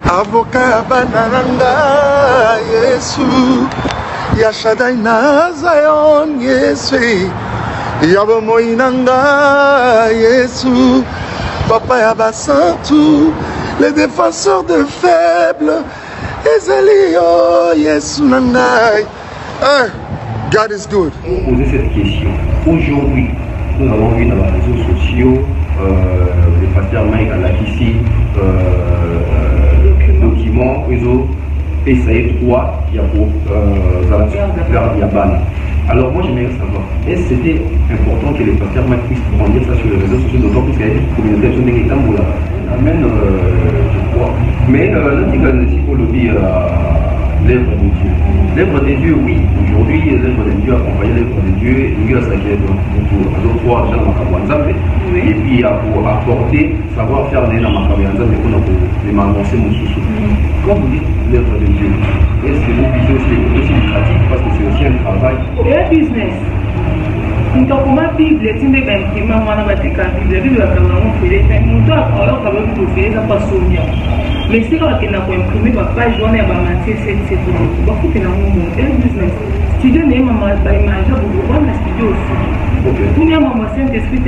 Avocat banananga Yesu Yashadai na Zion Yesu Yabo moinanga Yesu Papa Yabasantu les défenseurs de faibles Ezalio Yesu nangai. God is good. Poser cette question. Aujourd'hui, nous avons vu dans les réseaux sociaux le pasteur Mike Alakissi document ils ont essayé trois il y a pour Yabana. Alors moi j'aimerais savoir, est-ce que c'était important que les pasteurs Mike puissent prendre ça sur les réseaux sociaux, d'autant plus qu'il y a une communauté de Tamboula. Amen, je crois. Mais l'article ici pour le dire l'œuvre de Dieu. L'œuvre de Dieu, oui. Aujourd'hui, l'œuvre de Dieu, accompagner l'œuvre de Dieu, il y a ça qui est pour et puis pour apporter, savoir faire des gens pour les avancer mon sous. Quand vous dites l'œuvre de Dieu, est-ce que vous visez aussi les côtés lucratifs parce que c'est aussi un travail? C'est un business. Nous avons la Bible, c'est une Bible qui m'a dit que la Bible a fait nous avons fait ça pas souvenir. Mais si on a imprimé ma page, on a matière c'est tout. On va foutre dans mon business. Studio n'est pas mal, image, vous voyez le studio aussi. Tout le monde a Saint-Esprit,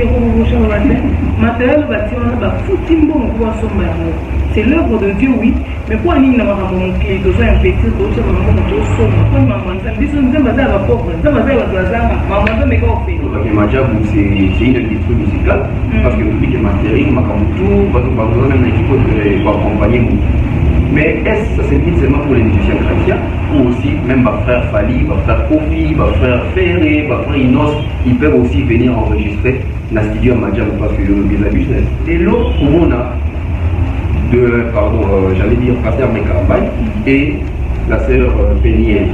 matériel bâtiment, on a foutu un bon pouvoir sur ma main. C'est l'œuvre de Dieu, oui. Mais pour un ligne, on a mon clé, on a un petit peu, on a un peu de somme. Pour une maman, ça me dit que nous avons un pauvre, nous avons un bazar, maman, ça me fait. Ma job, c'est une industrie musicale, parce que le public est matériel, ma tout, parce que vous avez une équipe pour accompagner vous. Mais est-ce que ça s'invite seulement pour les musiciens chrétiens, ou aussi même ma frère Fali, ma frère Kofi, ma frère Ferré, ma frère Inos, ils peuvent aussi venir enregistrer dans le studio Madjam parce que le business. Et l'autre on a de, pardon, j'allais dire pasteur Mekambay et la sœur Péniel.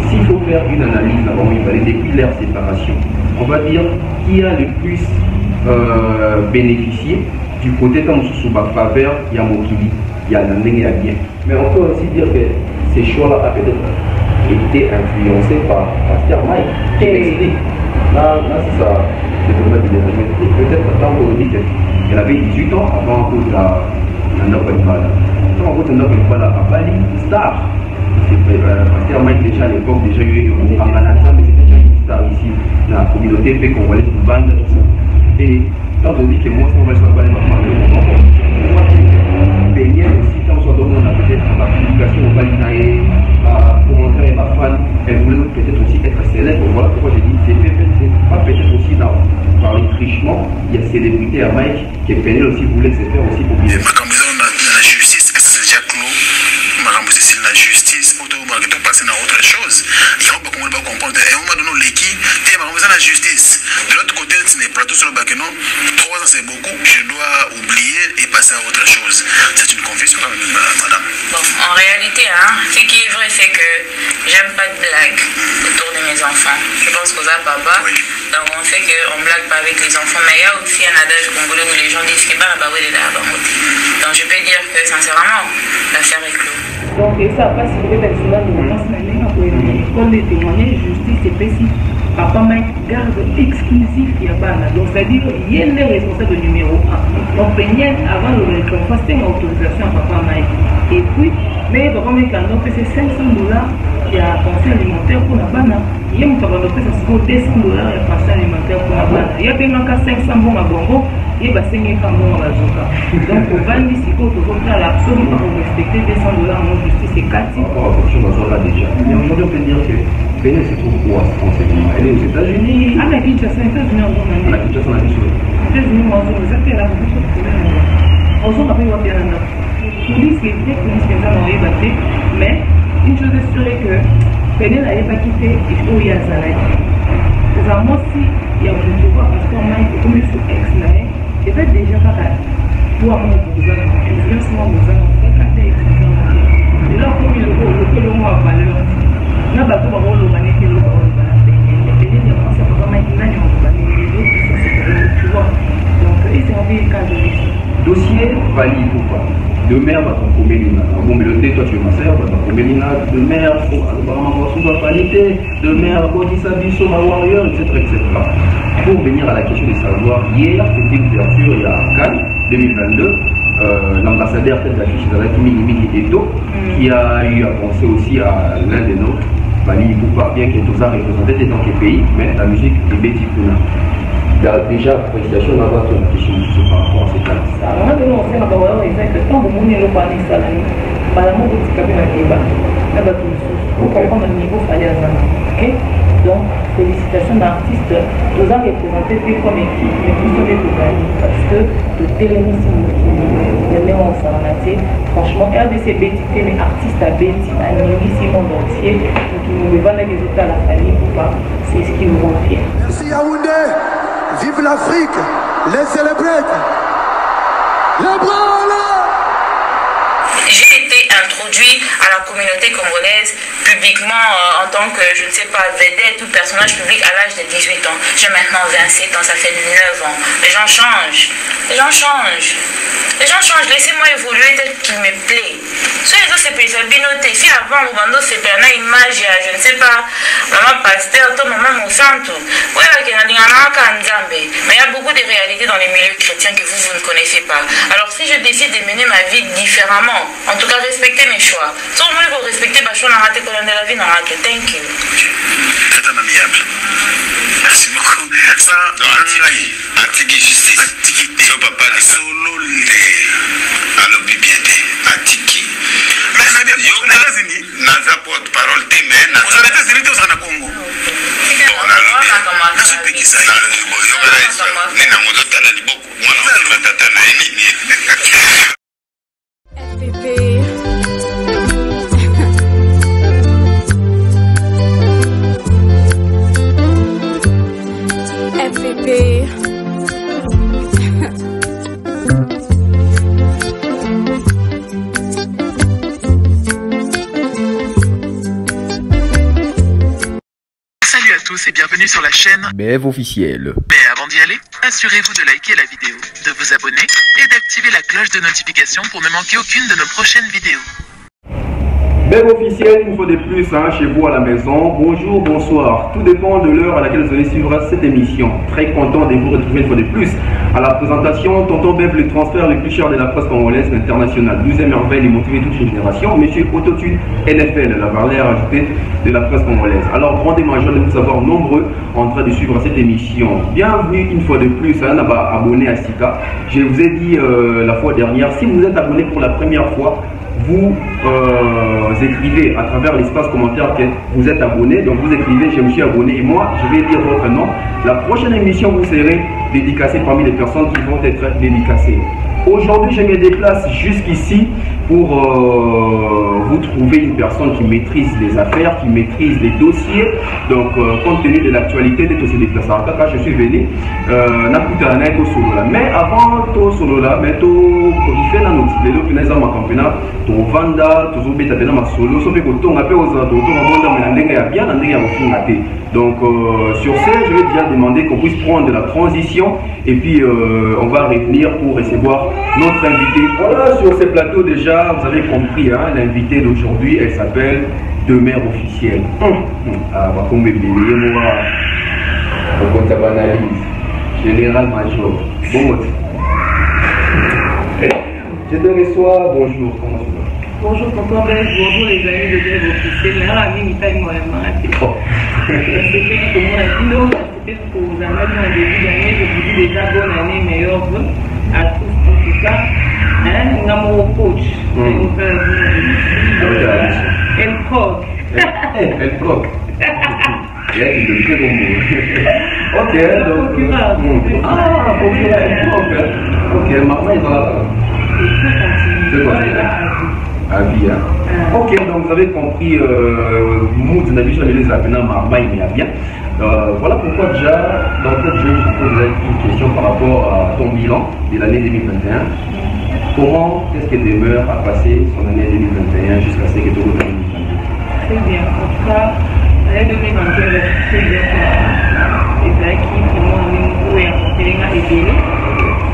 S'il faut faire une analyse avant depuis leur séparation, on va dire qui a le plus bénéficié du côté comme sous ma faveur, il y a Mokili, il y a Nandeng et bien. Mais on peut aussi dire que ces choix-là ont peut-être été influencés par Pasteur Mike qui explique. Là c'est ça, c'est peut-être tant qu'on dit qu'elle avait 18 ans avant que la Nanda Pelpala. Quand on voit Nanda Pelpala à Bali, star. Pasteur Mike déjà à l'époque, déjà eu à Manhattan, mais c'était déjà une star ici, dans la communauté fait qu'on voit les bandes, tout ça. Et quand on dit que moi, on va se faire parler maintenant, moi, Péniel aussi, quand on soit donné, on a peut-être ma publication au Balinae, pour montrer ma fan, elle voulait peut-être aussi être célèbre. Voilà pourquoi j'ai dit, c'est pas peut-être aussi par le trichement, il y a célébrité à Mike, que Péniel aussi voulait se faire aussi pour bien. La justice, c'est déjà clos. C'est la justice, on doit passer à autre chose. Il faut comprendre. Et on m'a donné l'équipe, et on la justice. De l'autre côté, ce n'est pas tout sur le bac, non. 3 ans, c'est beaucoup. Je dois oublier et passer à autre chose. C'est une confusion, madame. Bon, en réalité, ce qui est vrai, c'est que j'aime pas de blagues autour de mes enfants. Je pense qu'aux papa, oui. Donc on sait qu'on blague pas avec les enfants, mais il y a aussi un adage congolais où les gens disent que donc je peux dire que sincèrement, l'affaire est close. Donc ça passe sur le personnel de la comme les témoignages justice et précis. Papa Mike garde exclusif Yabana. Donc c'est-à-dire il est le responsable numéro 1. Donc Péniel avant le récompense, c'était une autorisation à Papa Mike. Et puis, mais Papa Mike a donc c'est $500 qui a pensé alimentaire pour la bana. Il y a un papa de ça c'est $200 et pensé alimentaire pour la bana. Il y a bien 500 bons à Bongo. Il y a 500 bons à Zoka. Donc au Bandi, si vous avez l'absolu pour respecter $200 en justice, c'est 4. Déjà. Mais aujourd'hui, on peut dire que Péniel se trouve où en ce moment? Elle est aux États-Unis. Ah, mais Kinshasa, les États-Unis en zone. La Kinshasa, on a dit sur les États-Unis en zone. Ça fait là, beaucoup de problèmes. En zone, après, il va bien là. Police, les gens n'ont pas battu. Mais une chose est sûre est que Péniel n'avait pas quitté il faut y aller à Zalaï. Moi, si il y a un pouvoir, parce qu'on m'a été comme il faut ex-là, il fait déjà pas pour avoir un besoin, il y a souvent besoin, on fait qu'à faire et là, comme il faut le mot à valeur, on a battu par le mané qui est le bas de la peine. Et il y a commencé à vraiment être là, tu vois. Donc, c'est un peu cas de risque. Dossier valide ou pas? De mère, va t'en combiner. Bon, mais le thé, toi tu es ma sœur, va t'en combiner. De mère, de mère, Bodhisattva, ma warrior, etc. Pour venir à la question de savoir, hier, c'était l'ouverture, il y a Cannes 2022. l'ambassadeur tête d'affiche Mini Eto, qui a eu à penser aussi à l'un des nôtres, Bali Bouba, bien que tout ça représenté dans quel pays, mais la musique est Betty Kuna. Déjà, appréciation d'avoir ton question par rapport à cette artiste. Alors, on a fait un travail avec le temps de mon élo par les salariés. Par la mode de Tikabé à Kéba, là bas tout pour comprendre le niveau fallait à Zana. Ok? Donc, félicitations d'artistes, nous avons représenté comme équipe, mais tous les Toubali, parce que le télémisme qui est en Saranaté, franchement, RDC BTT, mais artiste à Betty, animé monde entier, qui nous vendent les résultats à la famille ou pas, c'est ce qui nous rend fiers. Merci Yaoundé, vive l'Afrique, les célébrer, les bras en l'air. J'ai été introduit à la communauté congolaise publiquement en tant que, je ne sais pas, vedette ou personnage public à l'âge de 18 ans. J'ai maintenant 27 ans, ça fait 9 ans. Les gens changent. Les gens changent. Les gens changent. Laissez-moi évoluer tel qu'il me plaît. Soyez autres, c'est plus binoté. Si avant, au bando, c'est une image, je ne sais pas, maman pasteur, toi, maman Monsanto. Mais il y a beaucoup de réalités dans les milieux chrétiens que vous ne connaissez pas. Alors, si je décide de mener ma vie différemment, en tout cas, respectez mes choix. Si vous voulez vous respecter, je vais rater de la vie, thank you. Très amiable. Merci beaucoup. Ça, Atiki justice. So papa ni solo le alobi biente. Atiki. Mais ça bien. Aux États-Unis. Naza porte parole te mais na. Aux États-Unis au Congo. On a lobi. Na ce pays ça. Na lobi yo bara ni na ngozo tala liboko. Mwana tata na ni. Salut à tous et bienvenue sur la chaîne BF officiel. Mais avant d'y aller, assurez-vous de liker la vidéo, de vous abonner et d'activer la cloche de notification pour ne manquer aucune de nos prochaines vidéos. BF officiel, une fois de plus, chez vous à la maison. Bonjour, bonsoir. Tout dépend de l'heure à laquelle vous allez suivre cette émission. Très content de vous retrouver une fois de plus à la présentation. Tonton BF, le transfert le plus cher de la presse congolaise internationale. 12e merveille et motiver toute une génération. Monsieur Autotune NFL, la valeur ajoutée de la presse congolaise. Alors, grand et majeur de vous savoir nombreux en train de suivre cette émission. Bienvenue une fois de plus, abonné à Sika. Je vous ai dit la fois dernière, si vous êtes abonné pour la première fois, vous écrivez à travers l'espace commentaire que vous êtes abonné, donc vous écrivez je me suis abonné et moi je vais dire votre nom. La prochaine émission vous serez dédicacé parmi les personnes qui vont être dédicacées. Aujourd'hui je me déplace jusqu'ici pour vous trouver une personne qui maîtrise les affaires, qui maîtrise les dossiers. Donc compte tenu de l'actualité de tous ces déplacements, quand je suis venu mais avant tout solo là, mais tout il fait la note les deux finales ma campagne to vanda to zobeta tena ma solo so pe ko tonga pe oza to tonga bonda mais ndenge ya bien ndenge ya kofunga te. Donc sur ce je vais déjà demander qu'on puisse prendre la transition et puis on va revenir pour recevoir notre invité. Voilà, sur ce plateau déjà vous avez compris l'invité d'aujourd'hui, elle s'appelle Demeure officielle. Ah va tomber bien moi au compte analyse général major. Bon je te reçois, bonjour, comment tu vas? Bonjour tonton Ben, bonjour les amis de Grève officielle. Là, la mine taille moi c'était pour moi c'était pour vous en mettre en début d'année. Je vous dis déjà bonne année, meilleurs vœux à tous en tout cas. Un amour coach. Elle croque. Elle croque. Il y a une très bon mot. Ok, donc. Ah, elle croque. Ok, maman est dans la. À vie, ok, donc vous avez compris, nous n'avons les appels à Marmaille, mais à bien. Voilà pourquoi déjà, dans cette jeu, je vous pose une question par rapport à ton bilan de l'année 2021. Comment est-ce que Demeure a passé son année 2021 jusqu'à ce que tu reviennes 2022? Très bien, en tout cas, l'année 2021 est très bien. Et c'est vrai qu'il m'a amené à évoluer,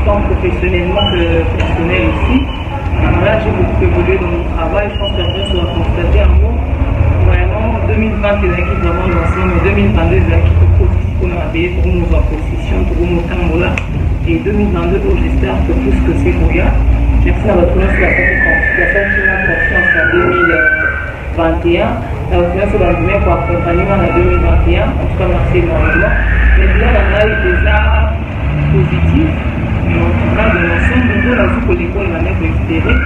tant professionnellement que personnel aussi. Alors là, j'ai beaucoup évolué dans mon travail. Je pense que certains se doivent constater un mot. Vraiment, 2020, c'est qui vraiment lancé, mais 2022, c'est qui pour nous payer pour nos positions, pour nos temps là. Et 2022, j'espère que tout ce que c'est Goya, Merci à votre confiance en 2021. La confiance va venir pour accompagnement en 2021. En tout cas, merci énormément. Mais bien, on a eu déjà positif. Mais en tout cas, de l'ensemble, nous avons vu que l'école va être espérée.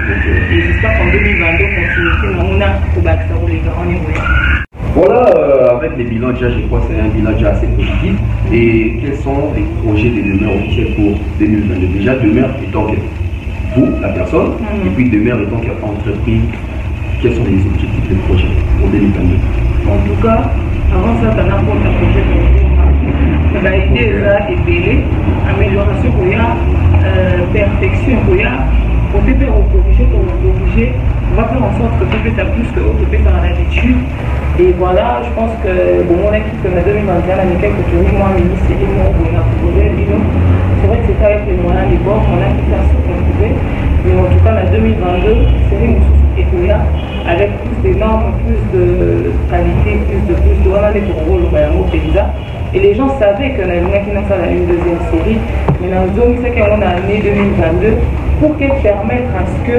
Et j'espère qu'en 2022, continuité, on a pour bâtir les grands. Voilà, avec les bilans déjà, je crois que c'est un bilan déjà assez positif. Et quels sont les projets de demeure officiels pour 2022? Déjà, demeure étant que vous, la personne, et puis demeure étant qu'entreprise, quels sont les objectifs des projets pour 2022? En tout cas, avant ça, tu as un projet de l'idée est belle, amélioration, perfection, pour te faire corriger, on va faire en sorte que tu as plus que tu fais par l'habitude. Et voilà, je pense que bon, mon équipe en 2021, avec quelques jours, moi, ministre, et moi, on a proposé, c'est vrai que c'était avec les moyens des bords, on a fait ce qu'on pouvait. Mais en tout cas, en 2022, c'est une sous avec plus de normes, plus de qualité, plus de on a des rôles au paysage. Et les gens savaient qu'on a une deuxième série, mais dans le zone, c'est qu'on a année 2022 pour qu'elle permette à ce que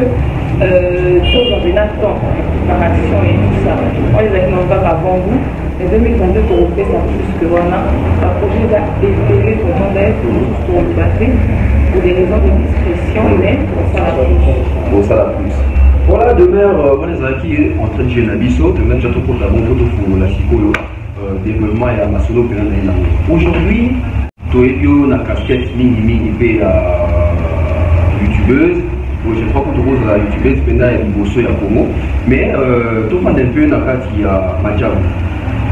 choses en temps, préparation et tout ça. Moi, les années n'ont pas avant vous. Et 2022, pour faire ça plus que voilà, un projet va éclairer pour le monde pour le battre pour des raisons de discrétion, mais pour ça la plus. Pour ça la plus. Voilà, demeure, on est qui est en train de gérer Nabiso, de même j'attends pour la bonne photo pour la psycho, développement et la masolo. Aujourd'hui, tu es une casquette mini et youtubeuse. Je crois que tu es la youtubeuse, pendant il bosse à Congo. Mais tu prends un peu dans le cas qui a Madjabou.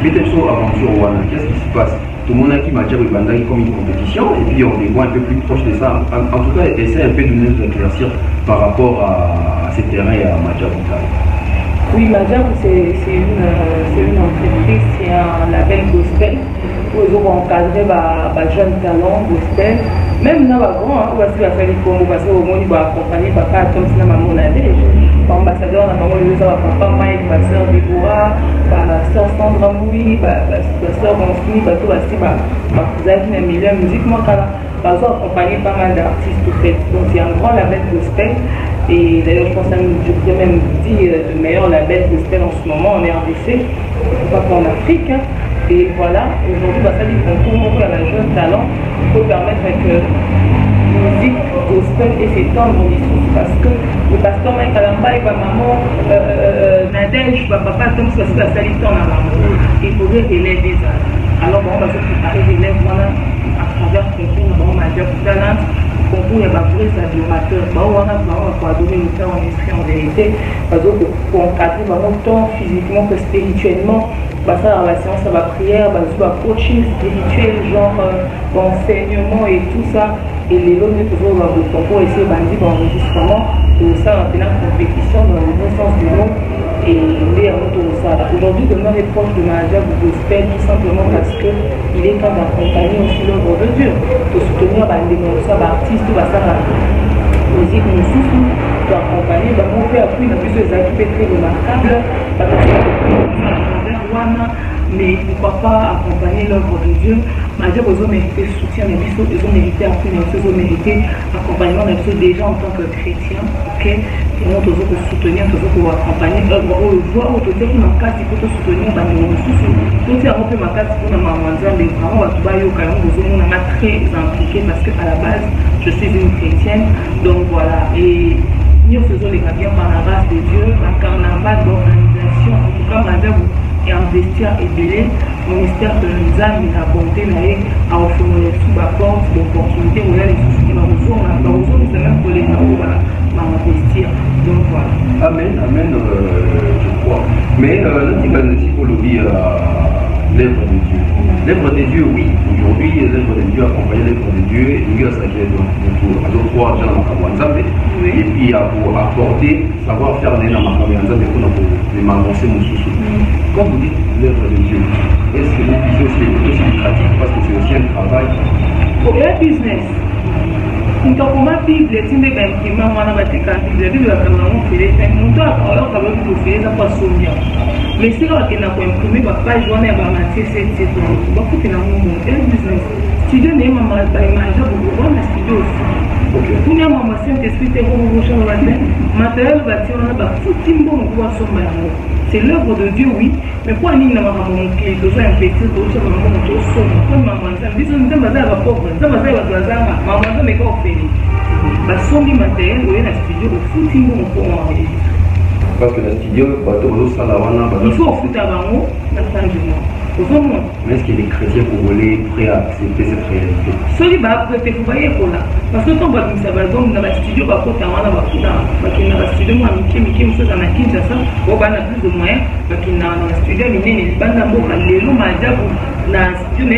Peut-être sur aventure, qu'est-ce qui se passe? Tout le monde a qui Madjabou est comme une compétition, et puis on les voit un peu plus proche de ça. En tout cas, essaie un peu de nous éclaircir par rapport à ces terrains et à Madjabou. Oui, Madjabou, c'est une entreprise, c'est un label gospel où ils ont encadré les jeunes talents gospel. Même dans les grands, on va se faire les combos parce qu'au moins, il va accompagner papa comme si maman allait. Ambassadeur, on a vraiment papa Mike, ma soeur Déborah, ma soeur Sandra Moui, ma soeur Ronfini, ma cousin qui aime la musique. Moi, quand j'ai accompagné pas mal d'artistes, donc il y a un grand label gospel. Et d'ailleurs, je pense que je pourrais même dire le meilleur label gospel en ce moment en RDC, pas qu'en Afrique. Et voilà, aujourd'hui, ça dit qu'on concourt à la jeune talent pour permettre que musique gospel et s'étendre dessous. Parce que le pasteur Mike Alamba et ma maman Nadège, papa Tom, parce que ça dit tant à maman. Il faudrait élèves des arts. Alors, on va se préparer des élèves voilà, à travers le concours, on va dire talent. Concours, il y a des adorateurs. On va donner le temps en esprit en vérité. Parce que pour encadrer tant physiquement que spirituellement. Ça va la séance, ça va prière, ça va coaching spirituel, genre enseignement et tout ça. Et les lots de toujours dans le concours, essayer de d'enregistrement, tout ça en pleine compétition dans le bon sens du mot. Et les autour de ça. Aujourd'hui, demeure est proche de Madjabou gospel tout simplement parce qu'il est temps d'accompagner aussi l'œuvre de Dieu, de soutenir les artistes, tout ça, la musique, nous souffle, d'accompagner, on peut appuyer dans plusieurs équipes très remarquables. Mais pourquoi pas accompagner l'œuvre de Dieu? Madjabou, ils ont mérité soutien, ils ont mérité appui, ils ont mérité accompagnement déjà en tant que chrétien. Ok, et on doit soutenir, pour accompagner l'œuvre. On le voit, on te dit qu'on a casse, il faut te soutenir, on tout c'est un peu ma casse pour ma maman, les parents, on a très impliqué parce qu'à la base, je suis une chrétienne, donc voilà. Et nous faisons les gardiens par la grâce de Dieu, par carnaval d'organisation, en tout cas, Madjabou. Et investir et belé, le ministère de l'Anzam, la bonté, à offrir sous la porte, l'opportunité, où il y a les soucis, on a besoin de même pour les gens investir. Donc voilà. Amen, amen, je crois. Mais aussi pour l'oublier l'œuvre de Dieu. L'œuvre de Dieu, oui. Aujourd'hui, l'œuvre de Dieu, accompagner l'œuvre de Dieu, il y a ça qui est pour et puis pour apporter, savoir faire les pour m'avancer mon souci. Quand vous dites l'œuvre de Dieu, est-ce que vous visez aussi lucratif parce que c'est aussi un travail? Pour le business. Então, como a Bíblia tinha bem que uma mana vai ter que a Bíblia vai não oferecer, não estou a falar que a Bíblia oferece para assumir. Mas se ela tem na coisa comigo, a pai Joana vai manter esse tipo, vai ter na mão é business. Se Deus nem uma mais vai mais já vou mas que Deus Pour nous, maman, Saint-Esprit, c'est comme vous changez la tête. Matériel, bâtir, on a pas tout timbo, on voit son malheur. C'est l'œuvre de Dieu, oui. Mais pour nous, on a mon clé, besoin d'un petit, d'autres, maman, on a son. Comme maman, ça me dit, on a pas pauvre, ça m'a fait la zama, maman, ça m'est pas fait. Bah, son matériel, oui, la studio, au foot, timbo, on peut enregistrer. Parce que le studio, il faut au foot avant la fin du mois. Mais est-ce que les chrétiens congolais prêts à accepter cette réalité? Celui qui a prêté, vous voyez, parce que quand on va dans le studio, on va dans le studio, on va plus de moyens, dans le studio,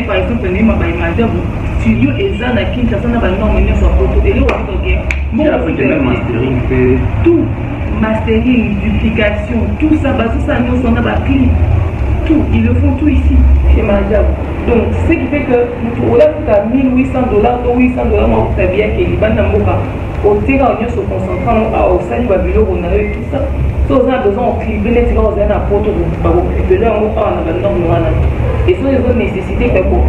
par exemple, studio eza na Kinshasa na bana mwenye so photo et là on mastering tout mastering duplication tout ça nous on a ba clé tout ils le font tout ici chez Majab. Donc ce qui fait que on a tout à $1,800 ou $800 moi ça bien que les bana moka au terrain on se concentrant au sali ba bureau on a eu tout ça so on a besoin de cliver les tirants on a photo ba ko cliver là on a na bana et so ils ont nécessité que pour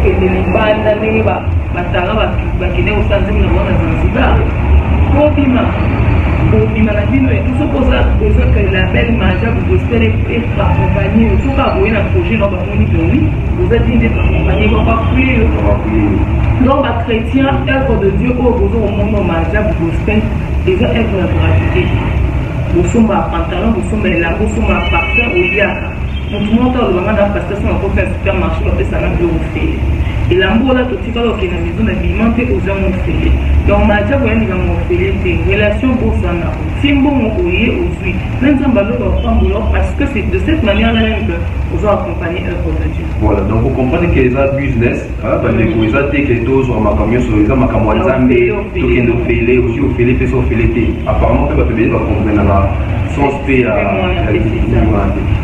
que les bana ndenge ba matara ba kine au sanzi na bona Zanzibar pour bima la ville et tout ce qu'on a besoin que la belle Majab gospel est accompagné tout cas vous un projet dans oui vous êtes dit d'accompagner on va prier donc la chrétien œuvre de Dieu au besoin au monde Majab gospel déjà œuvre de gratuité vous sommes à pantalon vous sommes là vous sommes à parfum au diacre donc tout le monde a le moment d'un pasteur on va faire un supermarché on va faire ça dans le bureau et l'amour là tout ça qui est dans la maison alimenté aux hommes fait donc Majab on est dans mon fait des relations pour ça si bon on est aussi même ça va parce que c'est de cette manière là même que vous accompagner œuvre de Dieu. Voilà, donc vous comprenez que les business parce que les activités que tous on a camion sur les ma camois zambé tout qui nous fait aussi au filet fait son fileté apparemment que va payer va comprendre là sans payer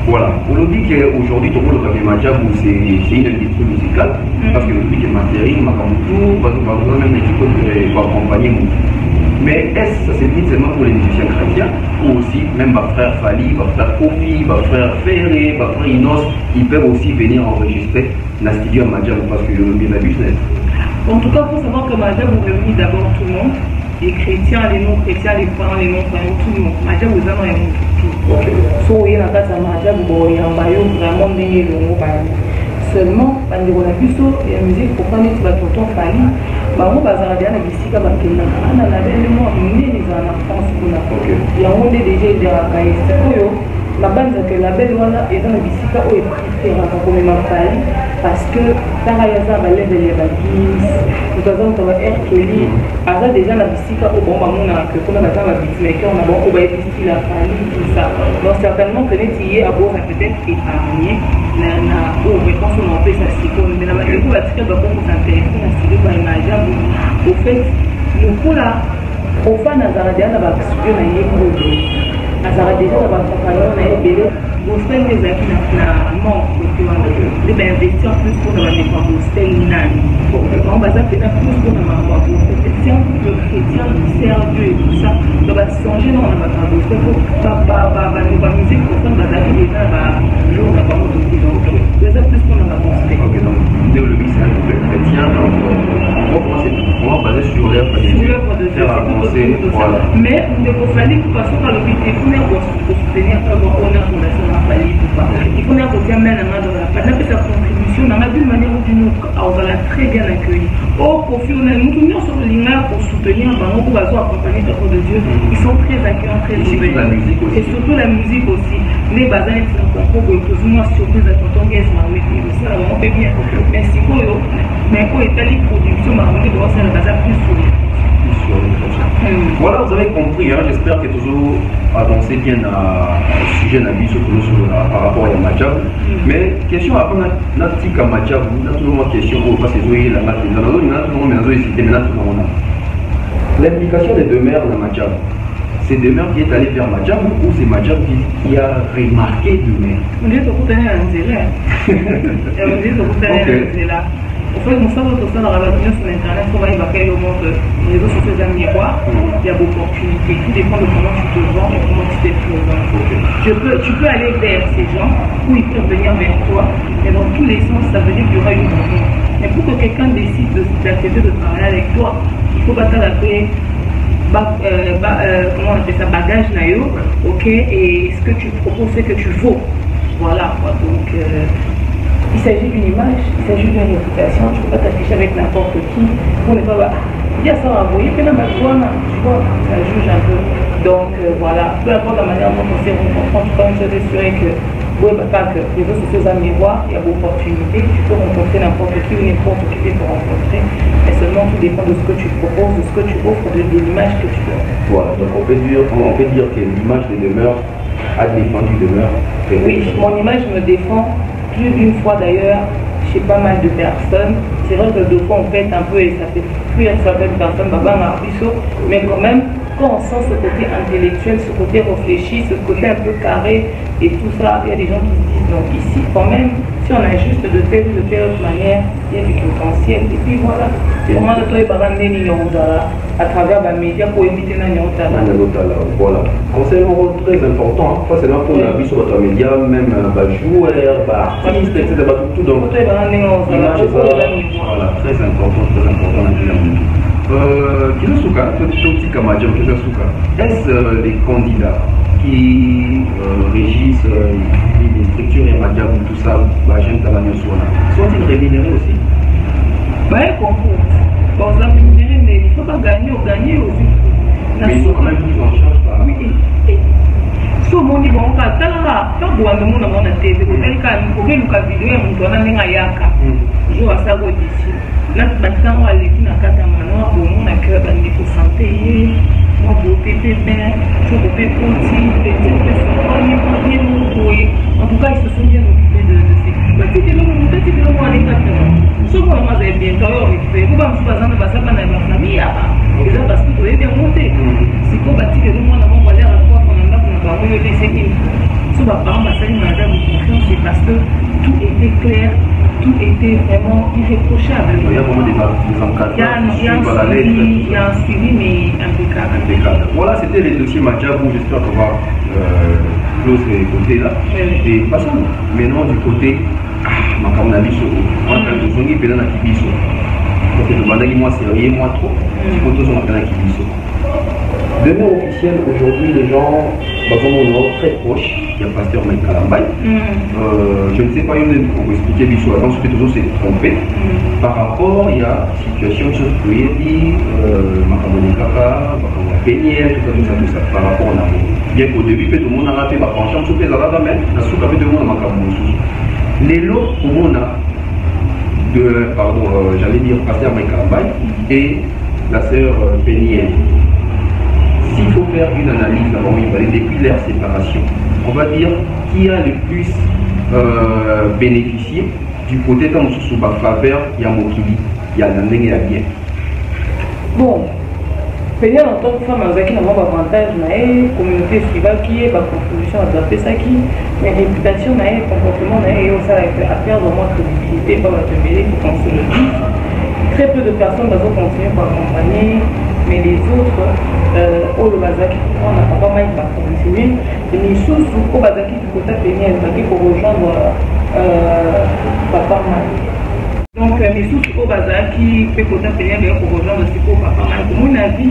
voilà on nous dit qu'aujourd'hui tout le monde le Majab c'est une industrie musicale parce que le but est matériel ma tout parce que même l'équipe va accompagner mais est-ce que ça c'est seulement pour les musiciens chrétiens ou aussi même ma frère Fali, ma frère Kofi, ma frère Ferré, ma frère Inos, ils peuvent aussi venir enregistrer dans le studio à Majab parce que je veux bien la business. En tout cas, il faut savoir que Majab vous réunit d'abord tout le monde, les chrétiens, les non-chrétiens, les parents, les non-croyants, tout le monde. Majab vous a tout. So, il y a la Majab, il y a vraiment des seulement parce qu'on a vu ça et la musique pour prendre des tonton Fali bango bazala bien na bisika bakenda ana na belle moi nini za na France kuna ya onde déjà de la caisse oyo la bande que la belle wana est dans la bisika o est préféré comme ma Fali parce que tanga ya za ba level ya bagis nous avons comme air Kelly aza déjà na bisika o bomba mona que comme na za ba beatmaker na bon ko ba style la Fali tout ça donc certainement que les tiers à beau peut-être épargné na o réponse on peut ça si comme mais la majorité va tirer ba beaucoup s'intéresser na studio ba Majab au fait nous pour la au fan azara dia na ba studio na yeko azara déjà na ba compagnon na ebele gospel des acquis na mon côté on de ben investir plus pour la défense gospel nani on va ça faire plus pour la maman c'est un peu chrétien Dieu et tout ça donc va changer non on va pas gospel ba musique pour prendre la vie déjà ba jour on va pas donc c'est plus pour la gospel OK donc théologie c'est un peu chrétien donc on va baser sur l'œuvre de Dieu faire avancer voilà mais il ne faut falloir que parce que le but est pour soutenir on a fondation il faut qu'on amène la main dans la part sa contribution dans d'une manière ou d'une autre on va la très bien accueillir au profit on a nous sur le lien pour soutenir pendant qu'on va accompagner l'œuvre de Dieu ils sont très accueillants très ouverts et surtout la musique aussi les bases sont concours pour moi surprise à tonton Guess mais ça on fait bien mais si quoi mais quoi est telle production on doit ça la base plus sur voilà, vous avez compris, hein? J'espère que toujours avancé bien au sujet de la vie par rapport à Majab. Mais question après, notre petit Majab, nous avons toujours une question pour passer la l'implication des deux mères dans Majab. C'est deux mères qui est allé vers Majab ou c'est Majab qui a remarqué deux mères? On dit que vous avez un zéla. On dit que vous avez un zéla. En fait, nous sommes tous dans la sur Internet, on va évacuer le monde, les réseaux sociaux d'un miroir, il y a beaucoup d'opportunités, tout dépend de comment tu te vends et comment tu t'es présent. Tu peux aller vers ces gens, ou ils peuvent venir vers toi, mais dans tous les sens, ça veut dire qu'il y aura une rencontre. Mais pour que quelqu'un décide d'accepter de travailler avec toi, il faut pas t'adapter. Comment on appelle ça, bagage naïo, ok, et ce que tu proposes, c'est que tu vaux. Voilà, quoi. Donc il s'agit d'une image, il s'agit d'une réputation, tu ne peux pas t'afficher avec n'importe qui, on n'est pas il y a ça à envoyer, puis là, tu vois, ça juge un peu. Donc voilà, peu importe la manière dont on s'est rencontré, en tout cas, une chose est sûre que pas que les réseaux sociaux à miroir, il y a beaucoup d'opportunités, tu peux rencontrer n'importe qui ou n'importe qui peut te rencontrer, mais seulement tout dépend de ce que tu proposes, de ce que tu offres, de l'image que tu donnes. Voilà, donc on peut dire que l'image de demeure a défendu demeure. Oui, mon image me défend plus d'une fois d'ailleurs chez pas mal de personnes. C'est vrai que deux fois on pète un peu et ça fait fuir certaines personnes, mais quand même, quand on sent ce côté intellectuel, ce côté réfléchi, ce côté un peu carré et tout ça, il y a des gens qui se disent donc ici quand même, si on ajuste de telle manière, il y a du potentiel. Et puis voilà, c'est vraiment de toi à travers les médias pour éviter la voilà. Conseil très important, pas seulement pour la vie sur votre média, même joueur, artiste, etc. Tout dans l'image, voilà, très important est-ce les candidats qui régissent les structures et Madjab, tout ça, sont-ils rémunérés aussi? Bon, ça rémunéré, mais il ne faut pas gagner ou gagner aussi. Mais ils sont quand même pris en charge par... Oui. So mon niveau on ka tala ka bo ando mona mona tv ko tel ka ko ke luka video ya mtu ana nenga yaka jo asago disi na batanga wale kina kata mano bo mona ke bandi ko santé mo bo pepe ben so bo pepe petit petit on y peut bien nous jouer en tout cas ils se sont bien occupés de ces petit de l'homme petit de l'homme allez exactement so pour moi c'est bien toi on fait ko ba msu bazana ba saba na ba famille ya ils ont parce que tu es bien monté si ko bati de l'homme na mo wale à quoi c'est parce que tout était clair, tout était vraiment irréprochable. Il y a vraiment des encadrements. Il y a un suivi, mais impeccable. Voilà, c'était les dossiers Madjab où j'espère qu'on va close les côtés là. Et passons maintenant du côté Makamabiso. Moi, quand je suis venu à Kibiso, parce que moi, c'est moi trop. Je suis venu à Kibiso. Demain officiel, aujourd'hui, les gens, très proche, il y a Pasteur Mike Kalambay. Je ne sais pas, on peut expliquer Bissou avant, ce que toujours s'est trompé. Par rapport, il y a situation, chose que il dit, Makamoni Kaka, Péniel, tout ça, par rapport à l'amour. Bien qu'au début, tout le monde a raté, franchement, tout le monde a raté, mais tout le monde a raté. Les lots, pour moi, j'allais dire Pasteur Mike Kalambay et la sœur Péniel. S'il faut faire une analyse d'abord, depuis leur séparation, on va dire qui a le plus bénéficié du côté de sous faveur, il y a Mokili, il y a Nandeng et il y a bien. Bon, Péniel en tant que femme avec un avantage, communauté suivante qui est ma contribution à taper ça qui, mais réputation, comportement, et ça a faire vraiment crédibilité, pas te mêler, il faut qu'on se le dise. Très peu de personnes vont continuer par accompagner, mais les autres, au Bazaki, on n'a pas mal de continuer. Et les choses au Bazaki du côté Péniel, pour rejoindre Papa Mali. Donc, mes sources au Bazaki, côté Péniel, pour rejoindre Papa Mali. Pour mon avis,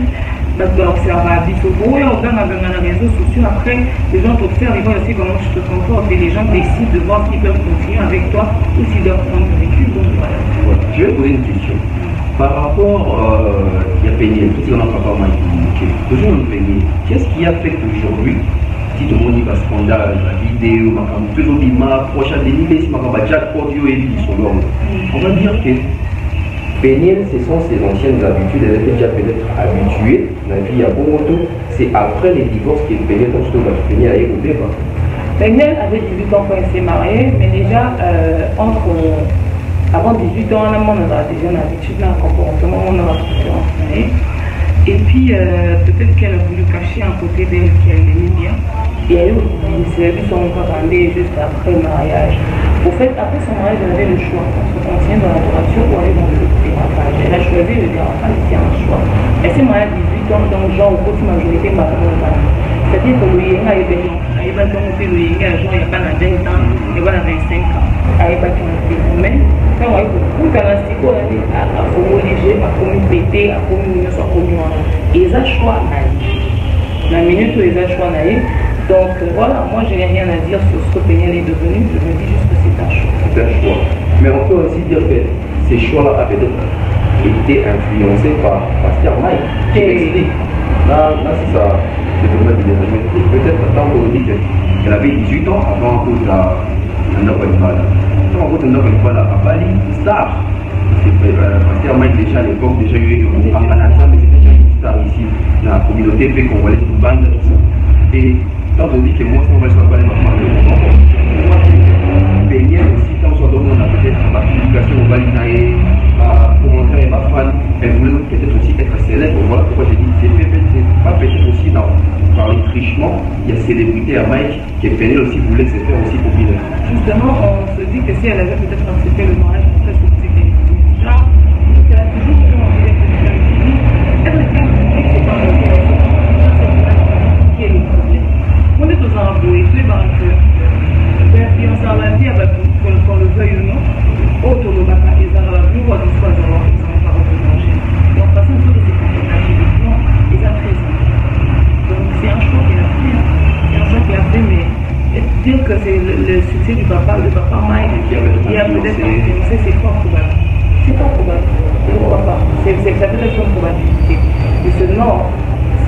d'observer on regarde dans les réseaux sociaux, après les gens t'observent, ils voient aussi comment tu te comportes et les gens décident de voir s'ils peuvent continuer avec toi ou s'ils doivent prendre le vécu. Donc voilà. Je vais poser une question. Par rapport il y a Péniel, tout ce qu'on a pas mal communiqué, toujours un Péniel, qu'est-ce qui a fait qu'aujourd'hui, si tout le monde dit pas scandale, la vidéo, toujours dit ma prochaine délivrée, si ma jackpot, on va dire que Péniel, ce sont ses anciennes habitudes, elle était déjà peut-être habituée, la vie à Bomoto, c'est après les divorces que Péniel, Péniel a écouté. Péniel avait 18 ans quand il s'est marié, mais déjà avant 18 ans, on a déjà une habitude, un comportement, on a la préférence. Et puis, peut-être qu'elle a voulu cacher un côté d'elle qu'elle aimait bien. Et elle s'est vu son parler juste après le mariage. Au fait, après son mariage, elle avait le choix entre continuer dans l'adoration ou aller dans le dérapage. Elle a choisi le dérapage, c'est un choix. Elle s'est mariée à 18 ans, donc genre, au côté majorité, c'est-à-dire que le Yenga est bien. Elle va donc le Yenga, genre, il n'y a pas 20 ans, il va 25 ans. Elle va mais quand on a eu beaucoup de on a dit à commun léger, à commun pété, à commun a choix la minute où les a choix donc voilà, moi je n'ai rien à dire sur ce que Péniel est devenu, je me dis juste que c'est un choix. C'est un choix. Mais on peut aussi dire que ces choix-là avaient été influencés par Pasteur Mike. Là, c'est ça. Peut-être tant qu'on dit qu'elle avait 18 ans avant cause de la Nabonibala. Quand on cause de la Nabonibala à Bali, star. Pasteur Mike déjà à l'époque, déjà eu un Anata, mais c'était déjà une star ici dans la communauté fait congolaise, une bande, tout ça. Et quand on dit que moi, on va se faire Péniel aussi, quand on a peut-être ma publication au Bali, pour montrer ma fan, elle voulait peut-être aussi être célèbre. Voilà pourquoi j'ai dit c'est pas peut-être aussi par les trichements, il y a célébrité à Mike qui Péniel aussi voulait se faire aussi populaire. Justement, on se dit que si elle avait peut-être accepté le mariage, peut-être que c'était une star, donc elle a toujours eu envie d'être quelqu'un de public. Elle est quelqu'un de public, c'est pas un problème. Qui est le problème? On est aux embrouilles, tout est dans le cœur. Influence à la vie, qu'on le veuille ou non, autour de la vie, ils ont la vie, ou à des fois, ils ont pas représenter. Donc, de toute façon, tout c'est publiquement, ils ont 13 ans. Donc, c'est un choix qu'il a fait. C'est un choix qu'il a fait, mais dire que c'est le succès du papa Mike, qui a peut-être influencé, c'est fort probable. C'est pas probable. Pourquoi pas? Ça peut être une probabilité. Mais seulement,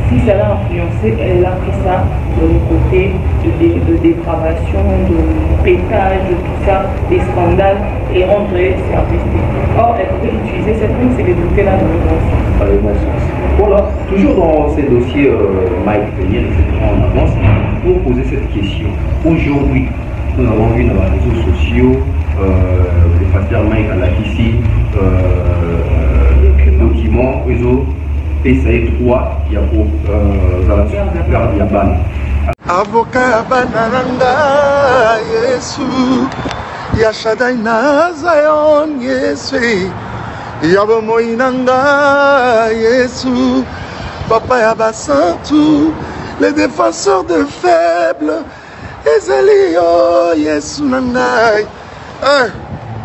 si ça l'a influencé, elle a pris ça de le côté de dépravation, de pétage, de tout ça, des scandales et rentrer ses artistes. Or, elle pouvait utiliser cette même célébrité-là dans le bon sens. Dans le bon sens. Voilà, toujours dans ces dossiers Mike Péniel, etc. en avance, pour poser cette question. Aujourd'hui, nous avons vu dans les réseaux sociaux le pasteur Mike à la Kissi, documents, réseau. PSA 3 ya ko garde ya bana avoka ya bana nanga Yesu ya Shaddai na Zion Yesu ya bomoi nanga Yesu papa ya basantu les défenseurs de faibles ezali yo Yesu nanga.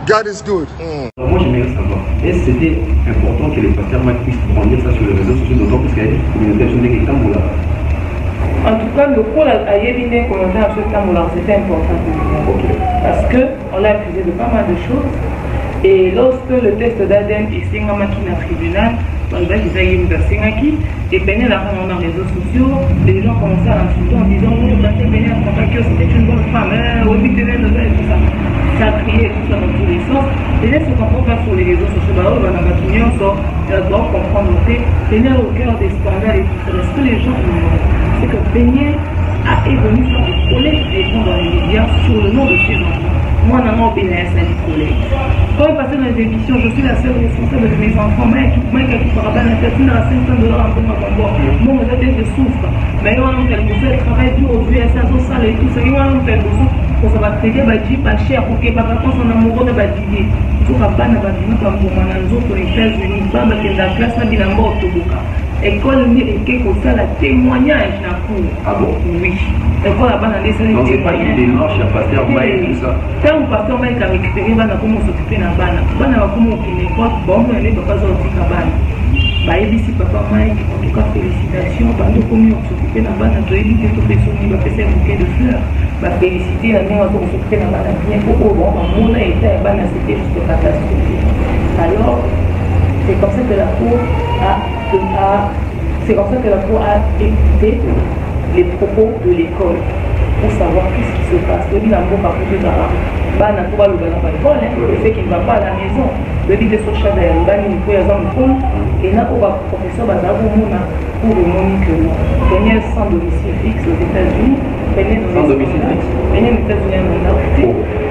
God is good. Moi j'aimerais savoir, est-ce que c'était important que les pasteurs puissent prendre ça sur les réseaux sociaux, d'autant plus qu'il y a une communauté qui est en tout cas, le rôle à Yéline communauté à ce temps-là, c'était important pour lui. Parce qu'on l'a accusé de pas mal de choses. Et lorsque le test d'ADN est signé dans le tribunal, et Péniel a dans les réseaux sociaux, les gens commençaient à l'insulter en disant oui, Péniel a convaincu que c'était une bonne femme, tout ça. Ça a crié tout ça dans tous les sens. Péniel se comprend pas sur les réseaux sociaux, on doit comprendre que Péniel au cœur des scandales et tout ça. Ce que les gens ignorent, c'est que Péniel est venu faire des collègues des gens dans les médias sur le nom de ses enfants. Moi, non, on bénit un collègue. Quand je passais dans les émissions, je suis la seule responsable de mes enfants. Moi, qui fera pas l'intervention à $500 en peu de bord. Moi, je souffre. Mais on a fait le travail dur aujourd'hui, à 500 salles et tout ça. On a fait le pour ça va traiter, pas cher, pour que papa pense en amoureux de Badidi. Il faut pas na Badidi comme pour Mananzo pour les États-Unis. Pas que la classe n'a bien mort au Toboka. École numérique pour ça, la témoignage n'a cours. Ah bon? Oui. École là-bas, dans les salles. Non, c'est pas une démarche à pasteur Mike, tout ça. Quand pasteur Mike a récupéré, on a comment s'occuper dans la banane. On a comment occuper l'école, bon, on est pas sorti de la banane. Ici, papa Mike, en tout cas, félicitations. Nous comment s'occuper dans la banane, tu as évité tout personne, il va faire un bouquet de fleurs. Féliciter la main pour s'occuper dans la banane. Bien pour bon, mon a été à la banane, c'était juste catastrophique. Alors, c'est comme ça que la Cour a écouté les propos de l'école pour savoir qu'est-ce qui se passe. Le bilan par contre de Zara, le fait qu'il ne va pas à la maison, le dit de Socha d'ailleurs, et là, on va professeur pour le monique Péniel sans domicile fixe aux États-Unis, Péniel sans domicile fixe, Péniel aux États-Unis en arrêté,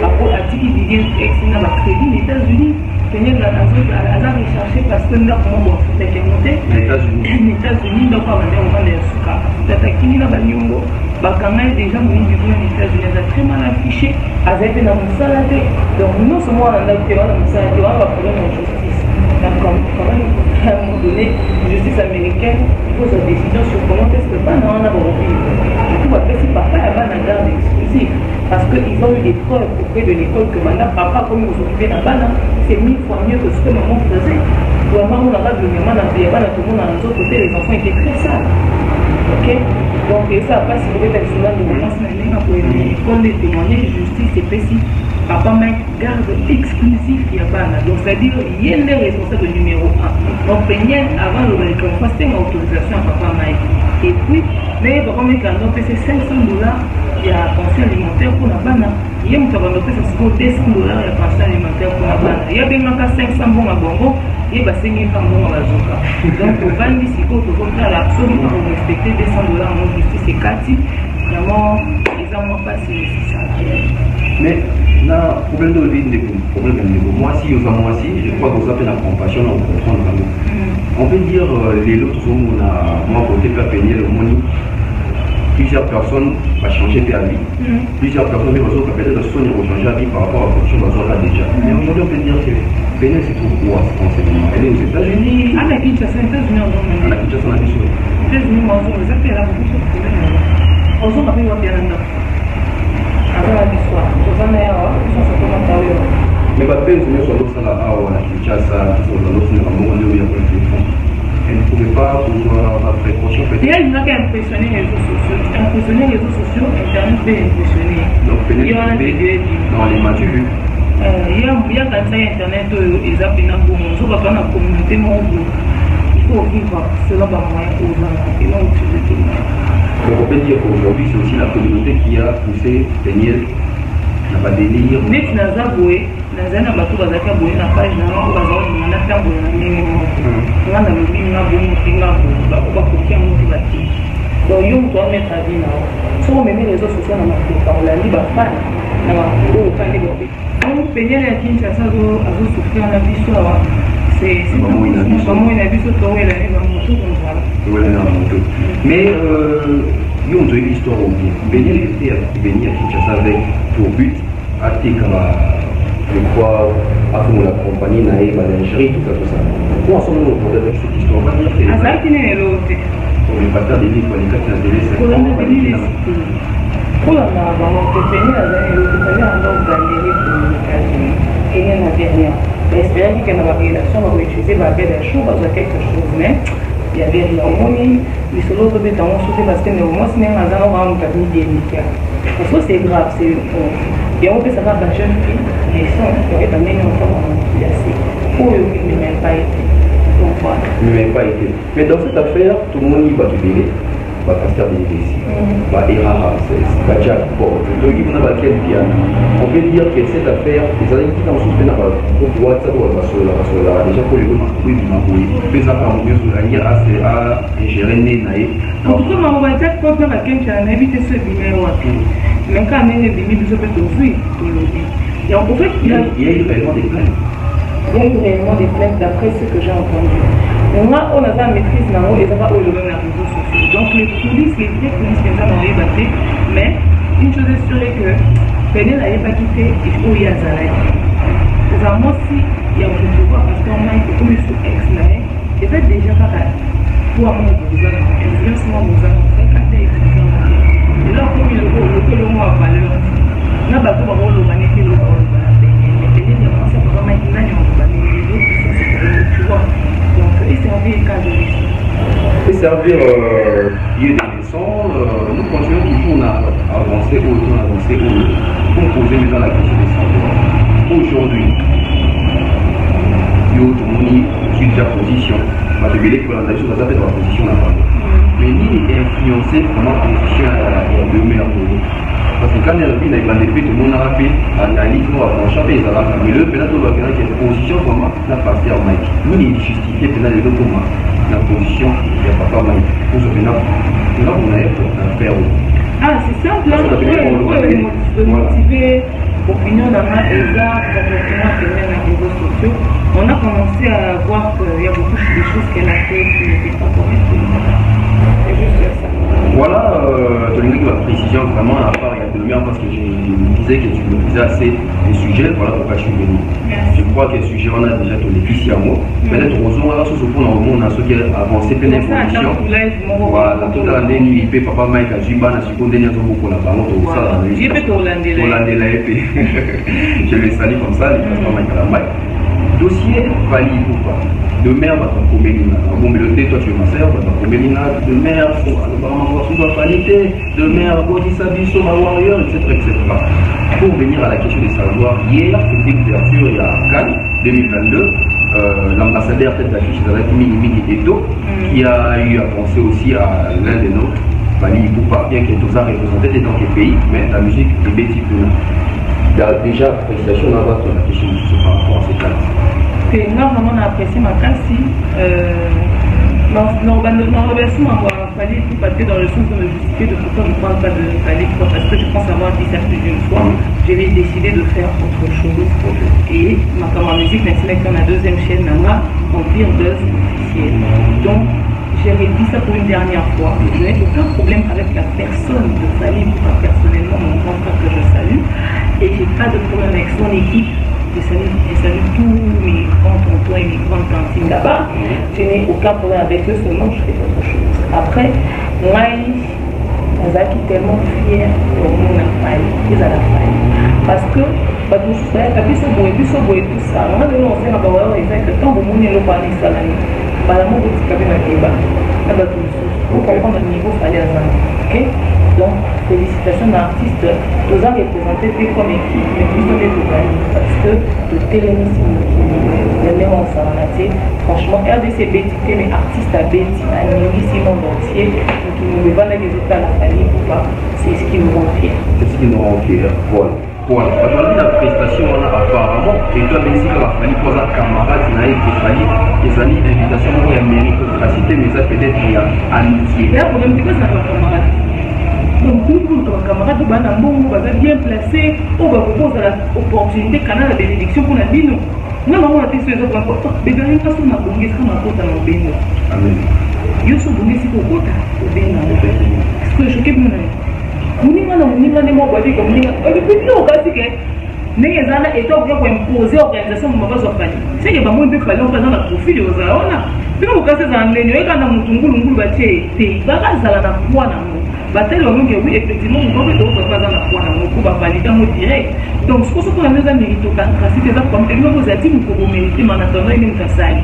après à Tiki Didier Exina va crédit les États-Unis. Péniel a recherché parce que nous avons fait monter les États-Unis, donc on va vendre les soukas. Tatakini na banyongo, bakanga déjà mon niveau aux États-Unis a très mal affiché, a été dans mon salade. Donc non seulement on a été dans mon salade, on va problème en justice. Quand même, à un moment donné, justice américaine pose sa décision sur comment est-ce que on a repris. Du coup, après, si papa a pas la garde exclusive, parce qu'ils ont eu des preuves auprès de l'école que maintenant, papa, comme vous s'occupez d'un banane, c'est 1000 fois mieux que ce que maman faisait. Vraiment, on n'a pas de moment, il n'y a pas de monde dans l'autre côté, les enfants étaient très sales. Ok? Donc, ça passe sur le accident de violence, comme des témoignages, justice et précis. Papa Mike garde exclusif qui a pas là. Donc, c'est-à-dire, il y a des responsables numéro 1. Donc, avant le véhicule, c'était une autorisation à Papa Mike. Et puis, mais Papa Mike a donc payé $500, il y a pension alimentaire pour la banane. Il y a un travail de payé $200, il y a pension alimentaire pour la banane. Il y a bien 500 bons à bonbon. Et bah c'est une femme à la zoka. Donc on va dire si on peut absolument respecter $200 en justice et 4 vraiment ils n'ont pas si ça. Mais na problème de vie problème de moi si vous moi aussi je crois que vous avez la compassion on comprend vraiment. On peut dire les autres on a moi côté pas payer le money. Plusieurs personnes vont changer de vie. Plusieurs personnes vont peut-être changer de vie par rapport à la fonction dans là déjà. Mais aujourd'hui, on peut dire que Bénin, c'est trop quoi enseignement. Elle est aux États-Unis. Ah, mais Kinshasa, aux États-Unis, on a Kinshasa, on a des choses. Aux États-Unis, on a fait la fonction. On s'en va bien là. Avant l'histoire. Je vais aller mais pas peine, c'est sur l'autre là, à Kinshasa, sur l'autre, on a un moment où elle ne pouvait pas avoir précaution. Il y a une qui a impressionné les réseaux sociaux. Impressionné les réseaux sociaux, Internet peut impressionner. Donc, dans les matchs vus. Il y a quand ça Internet, ils appellent un bon monde. Quand on a communauté, il faut vivre selon les moyens aux gens et non utiliser tout le monde. Donc, on peut dire qu'aujourd'hui, c'est aussi la communauté qui a poussé Daniel. n'a pas délire. Mais tu n'as pas joué. Dans un bateau, tu as joué dans la page, tu as fait un donc, il faut mettre à vie. Si on met les réseaux sociaux dans ma vie, on l'a dit, donc, payer les Kinshasa à souffrir la vie sur c'est vraiment une avis sur toi, elle est dans mon tour. Mais il y a une histoire au bien. Béni était à Kinshasa avec pour but à je crois, à la compagnie Naïe, Balingerie, tout ça. Comment sommes-nous pour avec cette histoire? On va dire que ça qui n'est l'autre. On n'est pas faire des livres, les cas qui ont des livres. Pour la vie, pour la compagnie, il n'y en avait rien. J'espère qu'il y a une relation, on va utiliser des choses, quelque chose, mais il y avait rien. Mais sur l'autre, on va sauter parce que moi, c'est un hasard, on va me faire une parce que c'est grave, c'est. Et on peut savoir que la jeune fille, les sons, il y avait amené une enfant en placé. Pour eux, il ne même pas été. Donc voilà. Il ne même pas été. Mais dans cette affaire, tout le monde y va te béler. Va faire des ici. Va errara, c'est Jack. Bon, donc il y a quel bien. On peut dire que cette affaire, les années qui ont souffert dans le WhatsApp ou la déjà pour les gens qui ont oui, mais ça va mieux sur la ligne à gérer les naïfs. En tout cas, on va dire qu'on peut éviter ce numéro. Mais quand même, les limites de ce fait aujourd'hui, et en fait, il y a eu réellement des plaintes. Il y a eu réellement des plaintes d'après ce que j'ai entendu. Moi, on a la maîtrise dans les réseaux sociaux. Donc, les polices qui ont été mais une chose est sûre que Pénel n'avait pas quitté et où il y a Zalaï. Vraiment, si il y a un pouvoir, parce qu'on a été comme sous ex-naïf, et fait déjà pas pour avoir un besoin, influence mon besoin, c'est quand tu es et là, comme il le mois à valeur, on a battu par le magnétique, le Pénel, il y a commencé à avoir un magnétique, tu vois. Donc, et servir cas de leçon. Et servir lieu de leçon, nous continuons toujours à avancer pour poser maintenant la question des santé. Aujourd'hui, il y a tout le monde qui est déjà position. Je vais te dire que la chose va faire dans la position là-bas. Mais ni influencer comment la position est demeure pour nous. Parce que quand il y a tout le monde a fait analyse, on va changer les arabes. Mais le pénal, on va faire une position comment la passer en Mike. Nous, il est justifié pénal de comment la position de papa Mike. Pour ce pénal, on a faire. Ah, c'est simple, hein? Pour motiver l'opinion dans ma ESA, comportement pénal dans les réseaux sociaux. On a commencé à voir qu'il y a beaucoup de choses qu'elle a fait qui n'étaient pas correctes. C'est juste ça. Voilà, tu as la précision vraiment à part, il y a de lumière parce que je disais que tu maîtrisais assez les sujets, voilà pourquoi je suis venu. Je crois que les sujets, on a déjà tout les ici à moi. Peut-être aux on a sous le monde, on a ceux qui ont avancé plein d'informations. Voilà, toute l'année, lui, il peut papa Mike à Juba, à seconde dernière, pour la parole, tout ça. J'ai fait Hollandais. Je le salue comme ça, il passe pas Mike à la Mike. dossier Fali Ipupa. De mère, bon, mais le thé, toi tu es ma sœur, de mère, de mère, Bodhisabiso, ma warrior, etc., etc. Pour venir à la question des savoirs, hier, c'était l'ouverture, il y a Cannes 2022, l'ambassadeur tête d'affiche Mini Eto, qui a eu à penser aussi à l'un des nôtres, Fali Ipupa, bien qu'il ait tous représenté dans quel pays, mais la musique est Betty Puna. Il y a déjà appréciation dans votre question par rapport à ces cas. Moi, vraiment, on a apprécié ma classe. Non, Fali Ipupa, dans le sens de me justifier de pourquoi je ne parle pas de Fali Ipupa, parce que je pense avoir dit ça plus d'une fois. J'avais décidé de faire autre chose. Et ma musique nationale, qui est ma deuxième chaîne, Nana, Empire Buzz officiel. Donc, j'ai dit ça pour une dernière fois. Je n'ai aucun problème avec la personne de Fali Ipupa, personnellement, mon grand frère que je salue. Et je n'ai pas de problème avec son équipe. Je salue tous mes grands tontons et mes grandes cantines là-bas. Je n'ai aucun problème avec eux, seulement je fais autre chose. Après, moi, je suis tellement fier de mon affaire, parce que, tout ça, on a de lancer un bavoir et que tant que mon élo pas les salariés, l'amour de ce cabine à Kéba, pour comprendre le niveau fallait à ok? Donc, félicitations d'artistes, tous ont représenté comme équipe, mais plus de développement, parce que le télémisme le néant s'en franchement, RDC Betty, mais artistes à Betty, à Ningisi monde entier, qui nous vendent les résultats à la famille ou pas, c'est ce qui nous rend fiers. C'est ce qui nous rend fiers, voilà. Voilà, aujourd'hui la prestation on a apparemment, et toi même si la famille pose un camarade, il y a une invitation pour la méritocratie, mais ça peut-être il y a amitié. Là, le problème, c'est que ça va camarade. Donc, pour ton camarade, on va bien placé, on va proposer l'opportunité, canal de bénédiction pour la vie. Non, on a été sur les autres importants. Mais bien, il y a un bonge, c'est un côté dans le bénin. Amen. Il y a un bonge, c'est un côté au bénin. Ce que je choqué, on y va, comme on y va. Depuis nous, on va dire que les gens étant pour imposer l'organisation de mauvaise famille. C'est que vraiment, il peut falloir faire dans la profil aux gens. Puis, on va faire ça dans les gens, quand on a un bâtiment, il va faire ça dans la bataille au monde, oui, effectivement, on va faire dans la foi, on va valider en direct. Donc, ce qu'on a besoin de méritocratie, c'est comme vous avez dit, vous méritez, mais en attendant, il est sali.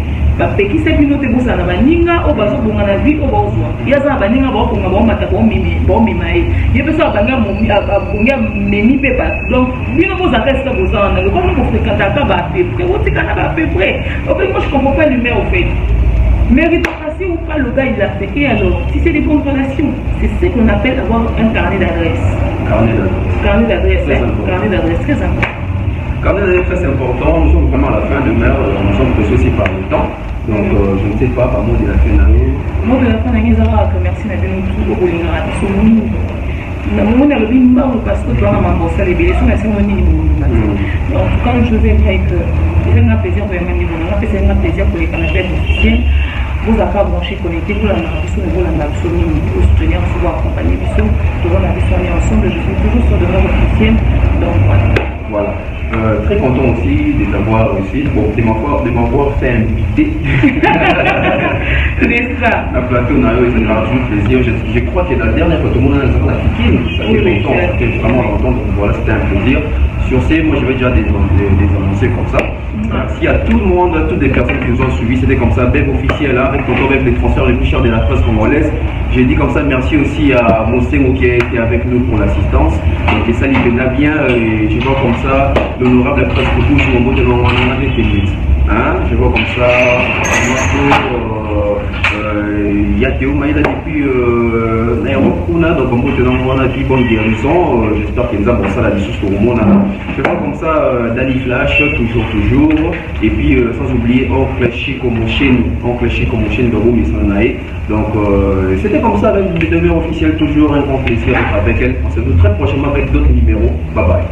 Qui sait que nous avons besoin de baninga, au bazo de la vie, au bazo. Il y a un baninga, on va faire un mimi, bon mimaï. Il y a besoin de mimi pépa. Donc, nous avons besoin de besoin. Le corps nous fréquente à peu près, on s'est à peu près. Moi, je ne comprends pas l'humain au fait. Méritocratie ou pas, le gars il l'a fait. Et alors, si c'est des bonnes relations, c'est ce qu'on appelle avoir un carnet d'adresse. Carnet d'adresse, très important. Carnet d'adresse très important. Nous sommes vraiment à la fin de mer, nous sommes pressés aussi par le temps. Donc, je ne sais pas, par mot de la fin d'année. Mot de la fin d'année, merci Nadine, tout le monde a le minimum parce que tu as un bon salaire, les gens sont minimum. Donc, quand je vais dire que j'ai un plaisir pour les niveau, on a fait un plaisir pour les canapés officiels. Vous avez pas branché connecté, vous l'avez soutenir, vous accompagner, tout le monde a soigné ensemble. Je suis toujours sur de l'ordre officiel. Donc, voilà. Très content aussi de t'avoir réussi, bon, de m'avoir fait inviter. C'est ça. La plateau, on a eu un plaisir. Je crois que la dernière fois, tout le monde a piqué. Ça fait longtemps, ça fait vraiment longtemps. Donc voilà, c'était un plaisir. Sur ces, moi je vais déjà des annoncer comme ça. Merci à tout le monde, à toutes les personnes qui nous ont suivis. C'était comme ça, BEV officiel, avec les transferts les plus chers de la presse congolaise. J'ai dit comme ça, merci aussi à Monsengo qui a été avec nous pour l'assistance. Et ça, il venait bien. Et je vois comme ça, l'honorable presse beaucoup sur mon mot de l'honorable je vois comme ça, il y a Théo Maïla depuis Nairokuna, donc on a dit bonne guérison. J'espère qu'il nous a bon ça la licence au monde. Je vois comme ça, Dali Flash, toujours. Et puis sans oublier Oncle Chico Mouchen de Roumi Sanae. Donc c'était comme ça avec les demeures officielles, toujours un grand plaisir d'être avec elle. On se retrouve très prochainement avec d'autres numéros. Bye bye.